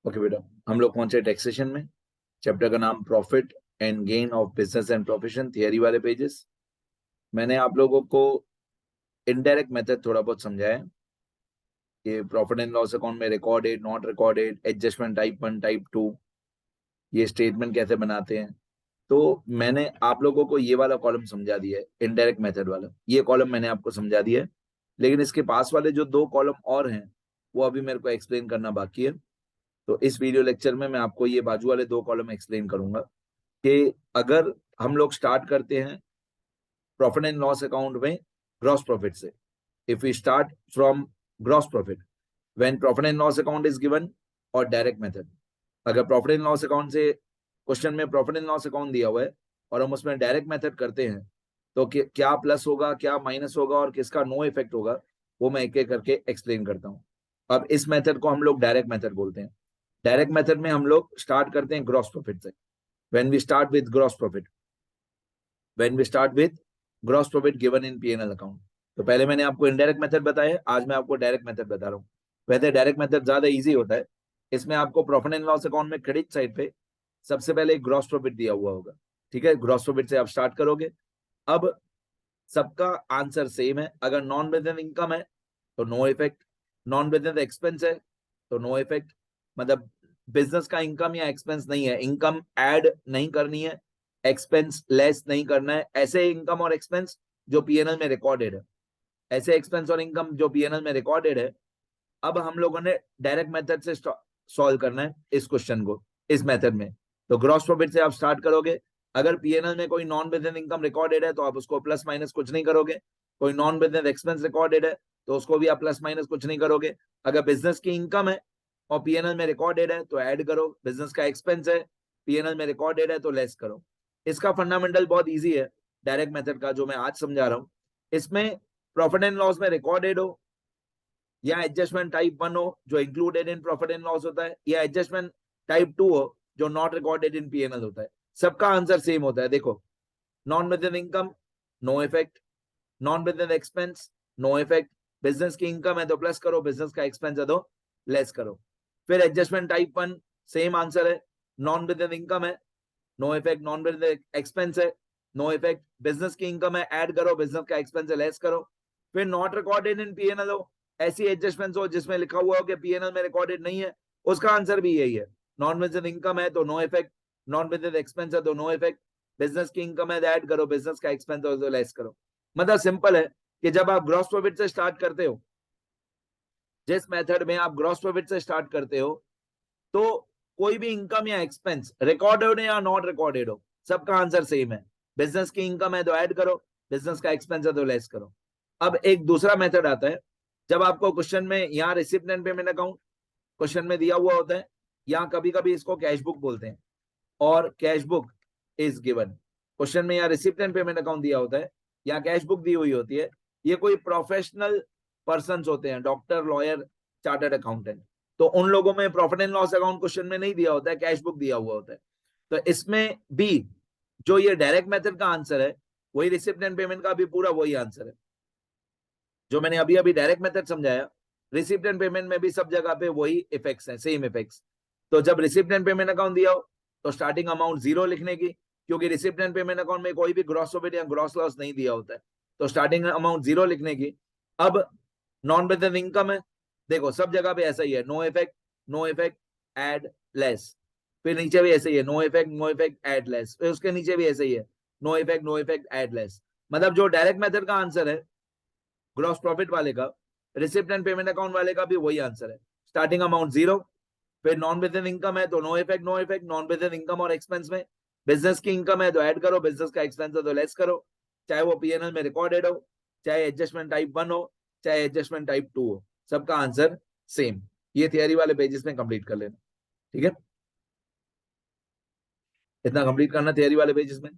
Okay बेटा, हम लोग पहुंचे टैक्सेशन में। चैप्टर का नाम profit and gain of business and profession, theory वाले पेजेस। मैंने आप लोगों को इनडायरेक्ट मेथड थोड़ा बहुत समझाया है कि प्रॉफिट एंड लॉस अकाउंट में recorded, not recorded, adjustment type 1, type 2, ये स्टेटमेंट कैसे बनाते हैं। तो मैंने आप लोगों को ये वाला कॉलम समझा दिया है, इनडायरेक्ट मेथड वाला। ये कॉलम मैंने आपको समझा दिया है, लेकिन इसके पास वाले जो दो कॉलम और हैं वो अभी मेरे को एक्सप्लेन करना बाकी है। तो इस वीडियो लेक्चर में मैं आपको ये बाजू वाले दो कॉलम एक्सप्लेन करूंगा कि अगर हम लोग स्टार्ट करते हैं प्रॉफिट एंड लॉस अकाउंट में ग्रॉस प्रॉफिट से, if we start from gross profit when profit and loss account is given, और डायरेक्ट मेथड। अगर प्रॉफिट एंड लॉस अकाउंट से क्वेश्चन में प्रॉफिट एंड लॉस अकाउंट दिया हुआ है और हम उसमें डायरेक्ट मेथड करते हैं, तो क्या प्लस होगा, क्या माइनस होगा और किसका नो इफेक्ट होगा, वो मैं एक एक करके एक्सप्लेन करता हूँ। अब इस मेथड को हम लोग डायरेक्ट मेथड बोलते हैं। डायरेक्ट मेथड में हम लोग स्टार्ट करते हैं ग्रॉस प्रॉफिट से। When we start with gross profit, when we start with gross profit given in PNL account. तो पहले मैंने आपको इनडायरेक्ट मेथड बताया, आज मैं आपको डायरेक्ट मेथड बता रहा हूँ। वैसे डायरेक्ट मेथड ज्यादा इजी होता है। इसमें आपको प्रॉफिट एंड लॉस अकाउंट में क्रेडिट साइड पे सबसे पहले एक ग्रॉस प्रॉफिट दिया हुआ होगा। ठीक है, ग्रॉस प्रॉफिट से आप स्टार्ट करोगे। अब सबका आंसर सेम है। अगर नॉन बिजनेस इनकम है तो no effect, non business expense है तो नो इफेक्ट। मतलब बिजनेस का इनकम या एक्सपेंस नहीं है, इनकम ऐड नहीं करनी है, एक्सपेंस लेस नहीं करना है। ऐसे इनकम और एक्सपेंस जो पीएनएल में रिकॉर्डेड है, ऐसे एक्सपेंस और इनकम जो पीएनएल में रिकॉर्डेड है। अब हम लोगों ने डायरेक्ट मेथड से सॉल्व करना है इस क्वेश्चन को, इस मेथड में। तो ग्रॉस प्रॉफिट से आप स्टार्ट करोगे। अगर पीएनएल में कोई नॉन बिजनेस इनकम रिकॉर्डेड है तो आप उसको प्लस माइनस कुछ नहीं करोगे। कोई नॉन बिजनेस एक्सपेंस रिकॉर्डेड है तो उसको भी आप प्लस माइनस कुछ नहीं करोगे। अगर बिजनेस की इनकम है और पीएनएल में रिकॉर्डेड है तो ऐड करो, बिजनेस का एक्सपेंस है पीएनएल में रिकॉर्डेड है तो लेस करो। इसका फंडामेंटल बहुत ईजी है डायरेक्ट मेथड का, जो मैं आज समझा रहा हूं। इसमें प्रॉफिट एंड लॉस में रिकॉर्डेड हो या एडजस्टमेंट टाइप 1 हो जो included in profit and loss होता है, या एडजस्टमेंट टाइप 2 हो जो नॉट रिकॉर्डेड इन पीएनएल होता है, सबका आंसर सेम होता है। देखो, non business income no effect, non business expense no effect, business की इनकम है तो प्लस करो, बिजनेस का एक्सपेंस है तो लेस करो। फिर एडजस्टमेंट टाइप 1 सेम आंसर है, नॉन बिजनेस इनकम है no effect, non business expense है नो इफेक्ट, बिजनेस की इनकम है ऐड करो, बिजनेस का एक्सपेंस है लेस करो। फिर नॉट रिकॉर्डेड इन पीएनएल हो, ऐसी एडजस्टमेंट हो जिसमें लिखा हुआ हो कि पीएनएल में रिकॉर्डेड नहीं है, उसका आंसर भी यही है। नॉन बिजनेस इनकम है तो no effect, non business expense है तो नो इफेक्ट, बिजनेस की इनकम है तो ऐड करो, बिजनेस का एक्सपेंस है तो लेस करो। मतलब सिंपल है कि जब आप ग्रॉस प्रॉफिट से स्टार्ट करते हो, जिस मेथड में आप ग्रॉस प्रॉफिट से स्टार्ट करते हो, तो कोई भी इनकम या एक्सपेंस रिकॉर्डेड हो या नॉट रिकॉर्डेड हो, सबका आंसर सेम है। बिजनेस की इनकम है तो ऐड करो, बिजनेस का एक्सपेंस है तो लेस करो। अब एक दूसरा मेथड आता है, जब आपको क्वेश्चन में यहाँ receipt and payment account question में दिया हुआ होता है, या कभी कभी इसको कैश बुक बोलते हैं, और cash book is given. Question में यहाँ रिसिप्ट एंड पेमेंट अकाउंट दिया होता है या कैश बुक दी हुई होती है। ये कोई प्रोफेशनल पर्सन होते हैं, डॉक्टर, लॉयर, चार्टर्ड अकाउंटेंट, तो उन लोगों में profit and loss account question में नहीं दिया होता है, कैश बुक दिया हुआ होता है। तो इसमें भी जो ये डायरेक्ट मेथड का आंसर है, वही रिसिप्ट एंड पेमेंट का भी पूरा वही आंसर है जो मैंने अभी अभी डायरेक्ट मेथड समझाया। रिसिप्ट एंड पेमेंट में भी सब जगह पे वही इफेक्ट्स हैं, सेम इफेक्ट्स। तो जब रिसिप्ट एंड पेमेंट अकाउंट दिया हो तो स्टार्टिंग अमाउंट 0 लिखने की, क्योंकि रिसिप्ट एंड पेमेंट अकाउंट में कोई भी ग्रॉस प्रॉफिट या ग्रॉस लॉस नहीं दिया होता है, तो स्टार्टिंग अमाउंट 0 लिखने की। अब नॉन बिजनेस इनकम है, देखो सब जगह पे ऐसा ही है, no effect, no effect, add, less. फिर नीचे भी ऐसे ही है, no effect, no effect, add, less. फिर उसके नीचे भी ऐसे ही है, no effect, no effect, add, less. मतलब जो डायरेक्ट मेथड का आंसर है ग्रॉस प्रॉफिट वाले का, रिसिप्ट एंड पेमेंट अकाउंट वाले का भी वही आंसर है। स्टार्टिंग अमाउंट 0, फिर नॉन बिजनेस इनकम है तो no effect, no effect, non business income और एक्सपेंस में बिजनेस की इनकम है तो ऐड करो, बिजनेस का एक्सपेंस है तो लेस करो, चाहे वो पीएनएल में रिकॉर्डेड हो, चाहे एडजस्टमेंट टाइप 1 हो, चाहे एडजस्टमेंट टाइप 2 हो, सबका आंसर सेम। ये थियरी वाले पेजेस में कंप्लीट कर लेना, ठीक है। इतना कंप्लीट करना थियरी वाले पेजेस में।